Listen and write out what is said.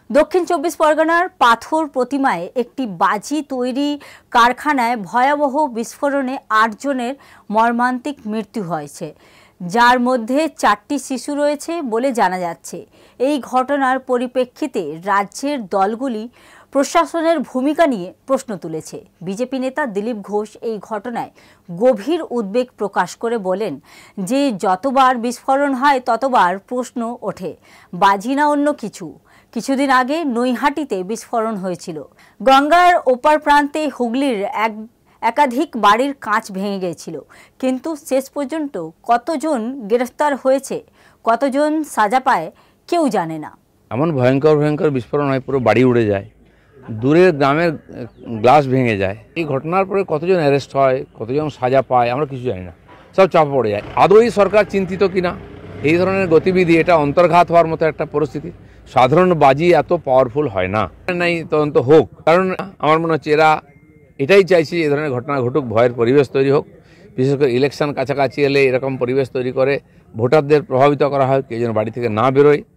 দক্ষিণ চব্বিশ পরগনার পাথর প্রতিমায় একটি বাজি তৈরি কারখানায় ভয়াবহ বিস্ফোরণে ৮ জনের মর্মান্তিক মৃত্যু হয়েছে, যার মধ্যে 4টি শিশু রয়েছে বলে জানা যাচ্ছে। এই ঘটনার পরিপ্রেক্ষিতে রাজ্যের দলগুলি প্রশাসনের ভূমিকা নিয়ে প্রশ্ন তুলেছে। বিজেপি নেতা দিলীপ ঘোষ এই ঘটনায় গভীর উদ্বেগ প্রকাশ করে বলেন যে যতবার বিস্ফোরণ হয় ততবার প্রশ্ন ওঠে, বাজি না অন্য কিছু। কিছুদিন আগে নৈহাটিতে বিস্ফোরণ হয়েছিল। গঙ্গার ওপার প্রান্তে হুগলির একাধিক বাড়ির কাঁচ ভেঙে গিয়েছিল, কিন্তু শেষ পর্যন্ত কতজন গ্রেফতার হয়েছে, কতজন সাজা পায় কেউ জানে না। এমন ভয়ঙ্কর ভয়ঙ্কর বিস্ফোরণ হয়, পুরো বাড়ি উড়ে যায়, দূরের গ্রামের গ্লাস ভেঙে যায়। এই ঘটনার পরে কতজন অ্যারেস্ট হয়, কতজন সাজা পায় আমরা কিছু জানি না, সব চাপা পড়ে যায়। আদৌ সরকার চিন্তিত কিনা এই ধরনের গতিবিধি, এটা অন্তর্ঘাত হওয়ার মতো একটা পরিস্থিতি। সাধারণ বাজি এত পাওয়ারফুল হয় না, নাই তদন্ত হোক, কারণ আমার মনে হচ্ছে এরা এটাই চাইছে এই ধরনের ঘটনা ঘটুক, ভয়ের পরিবেশ তৈরি হোক। বিশেষ করে ইলেকশন কাছাকাছি এলে এরকম পরিবেশ তৈরি করে ভোটারদের প্রভাবিত করা হয়, কেউ যেন বাড়ি থেকে না বেরোয়।